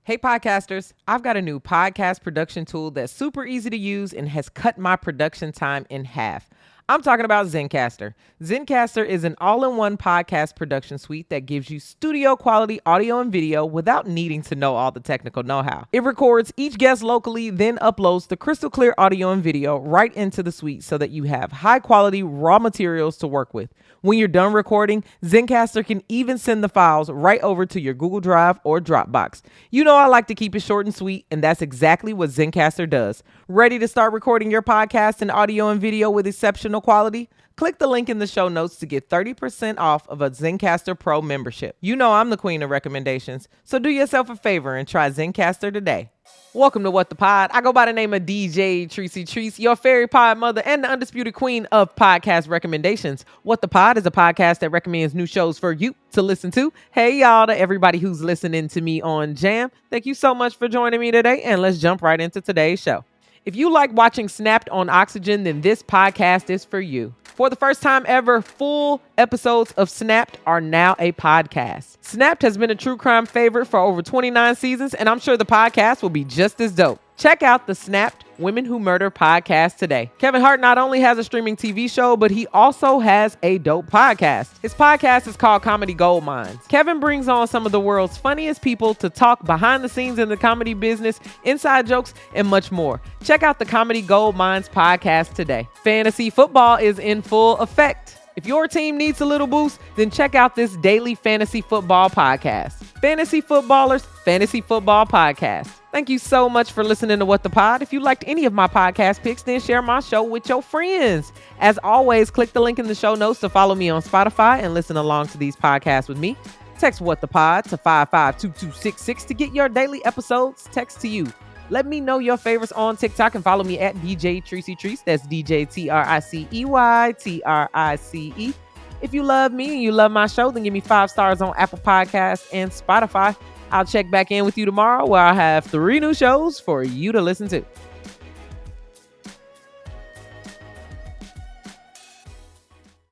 Hey podcasters, I've got a new podcast production tool that's super easy to use and has cut my production time in half. I'm talking about Zencastr. Zencastr is an all-in-one podcast production suite that gives you studio quality audio and video without needing to know all the technical know-how. It records each guest locally, then uploads the crystal clear audio and video right into the suite so that you have high quality raw materials to work with. When you're done recording, Zencastr can even send the files right over to your Google Drive or Dropbox. You know I like to keep it short and sweet, and that's exactly what Zencastr does. Ready to start recording your podcast in audio and video with exceptional quality? Click the link in the show notes to get 30% off of a Zencastr Pro membership. You know I'm the queen of recommendations, so do yourself a favor and try Zencastr today. Welcome to What the Pod. I go by the name of DJ Tracy Treese, your fairy pod mother and the undisputed queen of podcast recommendations. What the Pod is a podcast that recommends new shows for you to listen to. Hey y'all, to everybody who's listening to me on Jam, thank you so much for joining me today, and let's jump right into today's show. If you like watching Snapped on Oxygen, then this podcast is for you. For the first time ever, full episodes of Snapped are now a podcast. Snapped has been a true crime favorite for over 29 seasons, and I'm sure the podcast will be just as dope. Check out the Snapped Women Who Murder podcast today. Kevin Hart not only has a streaming TV show, but he also has a dope podcast. His podcast is called Comedy Gold Mines. Kevin brings on some of the world's funniest people to talk behind the scenes in the comedy business, inside jokes, and much more. Check out the Comedy Gold Mines podcast today. Fantasy football is in full effect. If your team needs a little boost, then check out this daily fantasy football podcast. Fantasy Footballers, Fantasy Football Podcast. Thank you so much for listening to What the Pod. If you liked any of my podcast picks, then share my show with your friends. As always, click the link in the show notes to follow me on Spotify and listen along to these podcasts with me. Text What the Pod to 552266 to get your daily episodes text to you. Let me know your favorites on TikTok and follow me at DJ Tracy Treese. That's DJ TRICEY. If you love me and you love my show, then give me 5 stars on Apple Podcasts and Spotify. I'll check back in with you tomorrow where I'll have 3 new shows for you to listen to.